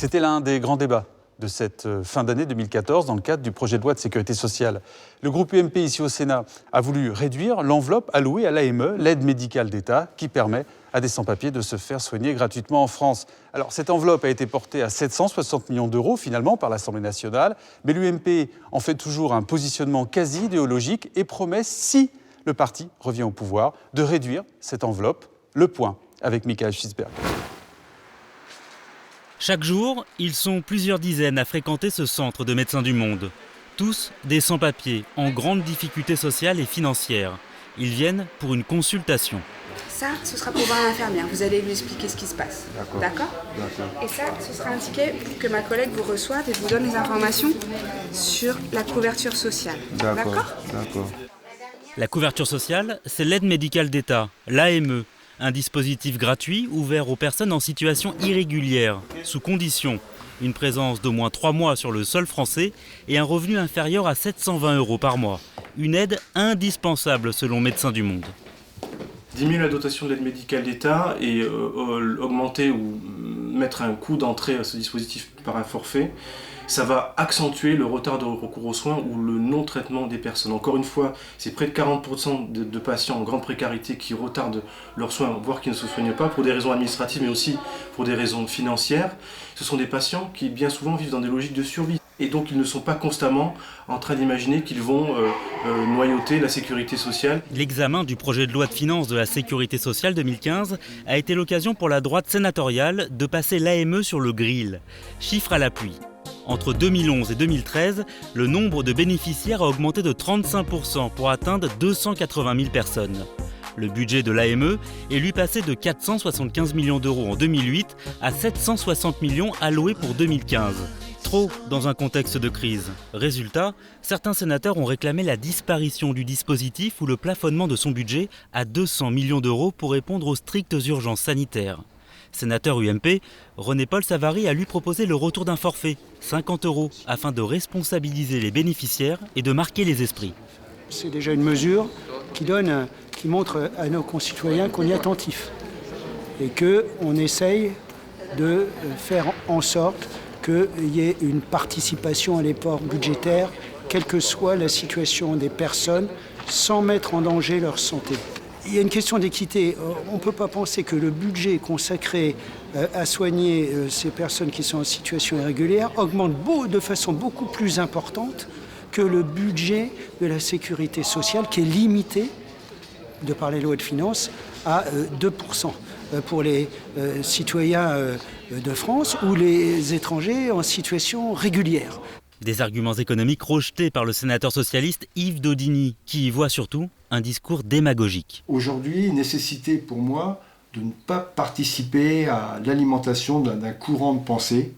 C'était l'un des grands débats de cette fin d'année 2014 dans le cadre du projet de loi de sécurité sociale. Le groupe UMP ici au Sénat a voulu réduire l'enveloppe allouée à l'AME, l'aide médicale d'État, qui permet à des sans-papiers de se faire soigner gratuitement en France. Alors cette enveloppe a été portée à 760 millions d'euros finalement par l'Assemblée nationale, mais l'UMP en fait toujours un positionnement quasi idéologique et promet, si le parti revient au pouvoir, de réduire cette enveloppe. Le point avec Michael Schisberg. Chaque jour, ils sont plusieurs dizaines à fréquenter ce centre de Médecins du Monde. Tous des sans-papiers, en grande difficulté sociale et financière. Ils viennent pour une consultation. Ça, ce sera pour voir l'infirmière. Vous allez lui expliquer ce qui se passe. D'accord. Et ça, ce sera un ticket pour que ma collègue vous reçoive et vous donne les informations sur la couverture sociale. D'accord. La couverture sociale, c'est l'aide médicale d'État, l'AME. Un dispositif gratuit ouvert aux personnes en situation irrégulière, sous condition, une présence d'au moins 3 mois sur le sol français et un revenu inférieur à 720 € par mois. Une aide indispensable selon Médecins du Monde. Diminuer la dotation de l'aide médicale d'État et augmenter ou mettre un coût d'entrée à ce dispositif par un forfait, ça va accentuer le retard de recours aux soins ou le non-traitement des personnes. Encore une fois, c'est près de 40% de patients en grande précarité qui retardent leurs soins, voire qui ne se soignent pas pour des raisons administratives, mais aussi pour des raisons financières. Ce sont des patients qui bien souvent vivent dans des logiques de survie. Et donc ils ne sont pas constamment en train d'imaginer qu'ils vont noyauter la sécurité sociale. L'examen du projet de loi de finances de la sécurité sociale 2015 a été l'occasion pour la droite sénatoriale de passer l'AME sur le grill. Chiffre à l'appui. Entre 2011 et 2013, le nombre de bénéficiaires a augmenté de 35% pour atteindre 280 000 personnes. Le budget de l'AME est lui passé de 475 millions d'euros en 2008 à 760 millions alloués pour 2015. Trop dans un contexte de crise. Résultat, certains sénateurs ont réclamé la disparition du dispositif ou le plafonnement de son budget à 200 millions d'euros pour répondre aux strictes urgences sanitaires. Sénateur UMP, René-Paul Savary a lui proposé le retour d'un forfait, 50 €, afin de responsabiliser les bénéficiaires et de marquer les esprits. C'est déjà une mesure qui montre à nos concitoyens qu'on est attentif et qu'on essaye de faire en sorte qu'il y ait une participation à l'effort budgétaire, quelle que soit la situation des personnes, sans mettre en danger leur santé. Il y a une question d'équité. On ne peut pas penser que le budget consacré à soigner ces personnes qui sont en situation irrégulière augmente de façon beaucoup plus importante que le budget de la sécurité sociale qui est limité, de par les lois de finances, à 2% pour les citoyens de France ou les étrangers en situation régulière. Des arguments économiques rejetés par le sénateur socialiste Yves Daudigny, qui y voit surtout un discours démagogique. Aujourd'hui, nécessité pour moi de ne pas participer à l'alimentation d'un courant de pensée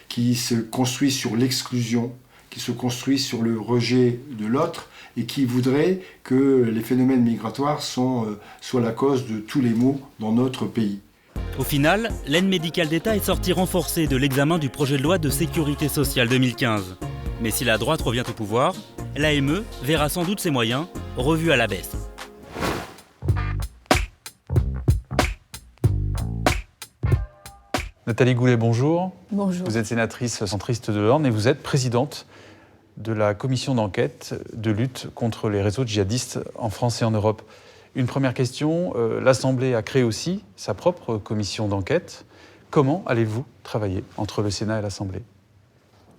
qui se construit sur l'exclusion, qui se construit sur le rejet de l'autre et qui voudrait que les phénomènes migratoires soient la cause de tous les maux dans notre pays. Au final, l'aide médicale d'État est sortie renforcée de l'examen du projet de loi de sécurité sociale 2015. Mais si la droite revient au pouvoir, l'AME verra sans doute ses moyens revus à la baisse. Nathalie Goulet, bonjour. Bonjour. Vous êtes sénatrice centriste de l'Orne et vous êtes présidente de la commission d'enquête de lutte contre les réseaux djihadistes en France et en Europe. Une première question, l'Assemblée a créé aussi sa propre commission d'enquête. Comment allez-vous travailler entre le Sénat et l'Assemblée ?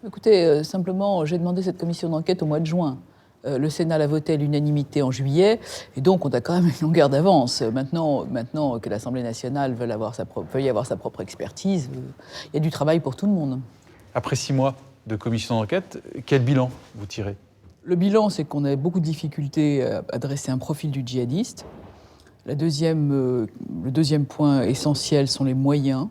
Écoutez, simplement, j'ai demandé cette commission d'enquête au mois de juin. Le Sénat l'a votée à l'unanimité en juillet, et donc on a quand même une longueur d'avance. Maintenant que l'Assemblée nationale veuille avoir sa propre expertise, il y a du travail pour tout le monde. Après 6 mois de commission d'enquête, quel bilan vous tirez ? Le bilan, c'est qu'on a beaucoup de difficultés à dresser un profil du djihadiste. Le deuxième point essentiel sont les moyens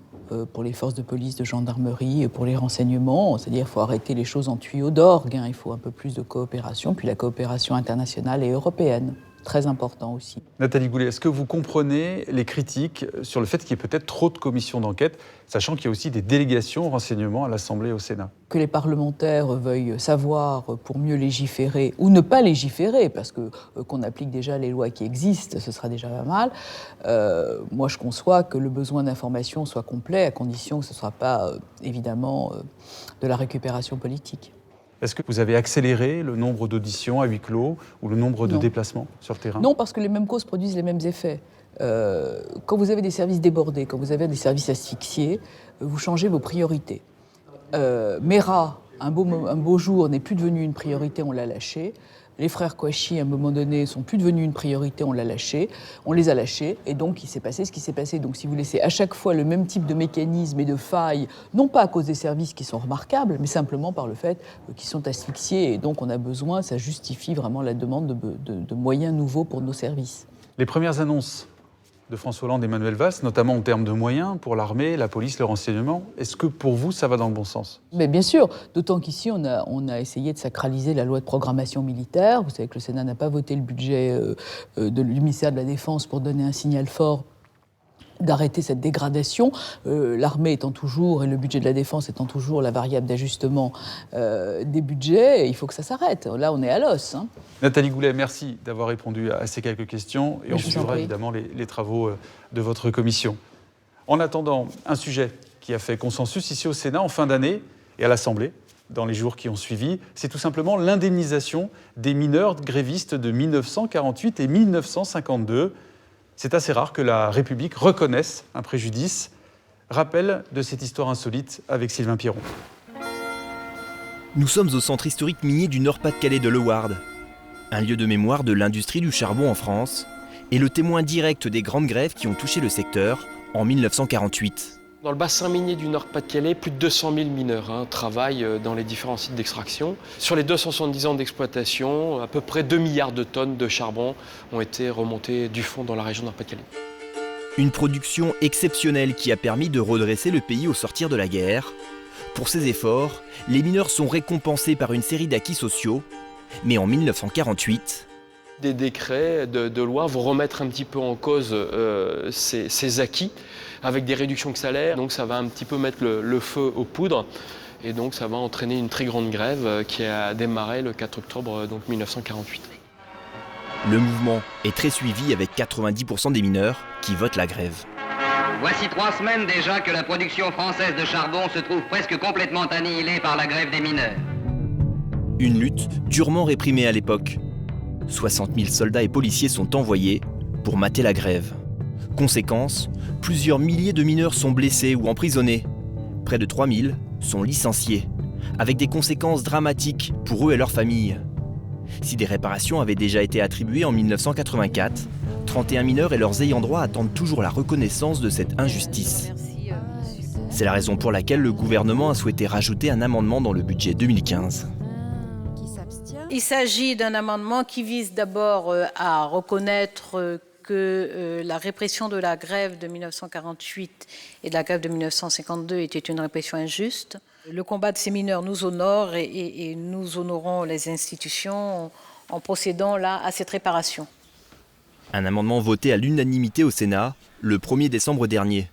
pour les forces de police, de gendarmerie, pour les renseignements. C'est-à-dire qu'il faut arrêter les choses en tuyaux d'orgue, il faut un peu plus de coopération, puis la coopération internationale et européenne. très important aussi. Nathalie Goulet, est-ce que vous comprenez les critiques sur le fait qu'il y ait peut-être trop de commissions d'enquête, sachant qu'il y a aussi des délégations au renseignement à l'Assemblée et au Sénat? Que les parlementaires veuillent savoir pour mieux légiférer ou ne pas légiférer, parce que qu'on applique déjà les lois qui existent, ce sera déjà pas mal. Moi, je conçois que le besoin d'information soit complet, à condition que ce ne soit pas, évidemment, de la récupération politique. Est-ce que vous avez accéléré le nombre d'auditions à huis clos ou le nombre de déplacements sur le terrain? Non, parce que les mêmes causes produisent les mêmes effets. Quand vous avez des services débordés, quand vous avez des services asphyxiés, vous changez vos priorités. Mera, un beau jour, n'est plus devenu une priorité, on l'a lâché. Les frères Kouachi, à un moment donné, sont plus devenus une priorité, on les a lâchés, et donc il s'est passé ce qui s'est passé. Donc si vous laissez à chaque fois le même type de mécanisme et de failles, non pas à cause des services qui sont remarquables, mais simplement par le fait qu'ils sont asphyxiés, et donc on a besoin, ça justifie vraiment la demande de moyens nouveaux pour nos services. Les premières annonces de François Hollande et Manuel Valls, notamment en termes de moyens pour l'armée, la police, le renseignement, est-ce que pour vous, ça va dans le bon sens? Mais bien sûr, d'autant qu'ici, on a essayé de sacraliser la loi de programmation militaire. Vous savez que le Sénat n'a pas voté le budget du ministère de la Défense pour donner un signal fort d'arrêter cette dégradation, l'armée étant toujours, et le budget de la défense étant toujours la variable d'ajustement des budgets, il faut que ça s'arrête. Là, on est à l'os. Hein. Nathalie Goulet, merci d'avoir répondu à ces quelques questions, et on suivra évidemment les travaux de votre commission. En attendant, un sujet qui a fait consensus ici au Sénat en fin d'année et à l'Assemblée, dans les jours qui ont suivi, c'est tout simplement l'indemnisation des mineurs grévistes de 1948 et 1952. C'est assez rare que la République reconnaisse un préjudice. Rappel de cette histoire insolite avec Sylvain Pierron. Nous sommes au centre historique minier du Nord-Pas-de-Calais de Leward, un lieu de mémoire de l'industrie du charbon en France et le témoin direct des grandes grèves qui ont touché le secteur en 1948. Dans le bassin minier du Nord-Pas-de-Calais, plus de 200 000 mineurs travaillent dans les différents sites d'extraction. Sur les 270 ans d'exploitation, à peu près 2 milliards de tonnes de charbon ont été remontées du fond dans la région Nord-Pas-de-Calais. Une production exceptionnelle qui a permis de redresser le pays au sortir de la guerre. Pour ces efforts, les mineurs sont récompensés par une série d'acquis sociaux. Mais en 1948... Des décrets de loi vont remettre un petit peu en cause ces acquis avec des réductions de salaire. Donc ça va un petit peu mettre le feu aux poudres et donc ça va entraîner une très grande grève qui a démarré le 4 octobre 1948. Le mouvement est très suivi avec 90% des mineurs qui votent la grève. Voici 3 semaines déjà que la production française de charbon se trouve presque complètement annihilée par la grève des mineurs. Une lutte durement réprimée à l'époque. 60 000 soldats et policiers sont envoyés pour mater la grève. Conséquence, plusieurs milliers de mineurs sont blessés ou emprisonnés. Près de 3 000 sont licenciés, avec des conséquences dramatiques pour eux et leurs familles. Si des réparations avaient déjà été attribuées en 1984, 31 mineurs et leurs ayants droit attendent toujours la reconnaissance de cette injustice. C'est la raison pour laquelle le gouvernement a souhaité rajouter un amendement dans le budget 2015. Il s'agit d'un amendement qui vise d'abord à reconnaître que la répression de la grève de 1948 et de la grève de 1952 était une répression injuste. Le combat de ces mineurs nous honore et nous honorons les institutions en procédant là à cette réparation. Un amendement voté à l'unanimité au Sénat le 1er décembre dernier.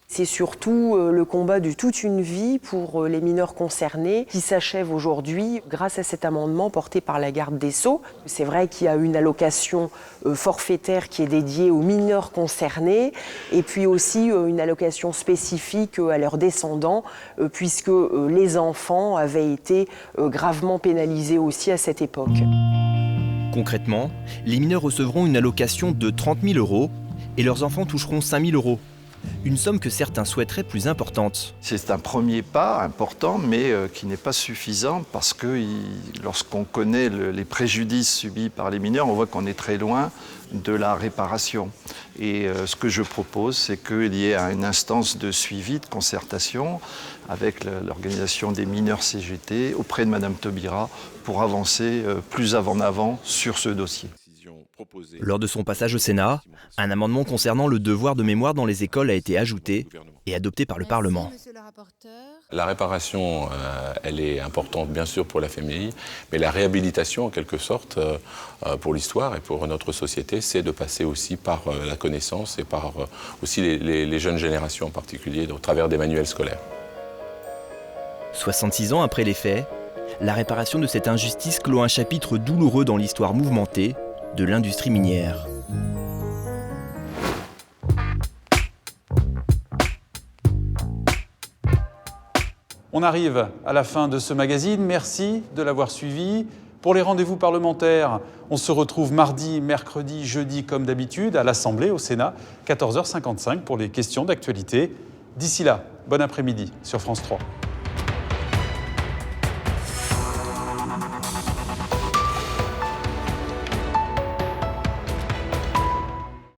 C'est surtout le combat de toute une vie pour les mineurs concernés qui s'achève aujourd'hui grâce à cet amendement porté par la garde des Sceaux. C'est vrai qu'il y a une allocation forfaitaire qui est dédiée aux mineurs concernés et puis aussi une allocation spécifique à leurs descendants puisque les enfants avaient été gravement pénalisés aussi à cette époque. Concrètement, les mineurs recevront une allocation de 30 000 € et leurs enfants toucheront 5 000 €. Une somme que certains souhaiteraient plus importante. C'est un premier pas important, mais qui n'est pas suffisant parce que lorsqu'on connaît les préjudices subis par les mineurs, on voit qu'on est très loin de la réparation. Et ce que je propose, c'est qu'il y ait une instance de suivi, de concertation avec l'organisation des mineurs CGT auprès de Mme Taubira pour avancer plus en avant sur ce dossier. Lors de son passage au Sénat, un amendement concernant le devoir de mémoire dans les écoles a été ajouté et adopté par le Parlement. Monsieur le rapporteur. La réparation, elle est importante bien sûr pour la famille, mais la réhabilitation en quelque sorte pour l'histoire et pour notre société, c'est de passer aussi par la connaissance et par aussi les jeunes générations en particulier, au travers des manuels scolaires. 66 ans après les faits, la réparation de cette injustice clôt un chapitre douloureux dans l'histoire mouvementée de l'industrie minière. On arrive à la fin de ce magazine. Merci de l'avoir suivi. Pour les rendez-vous parlementaires, on se retrouve mardi, mercredi, jeudi comme d'habitude à l'Assemblée, au Sénat, 14h55 pour les questions d'actualité. D'ici là, bon après-midi sur France 3.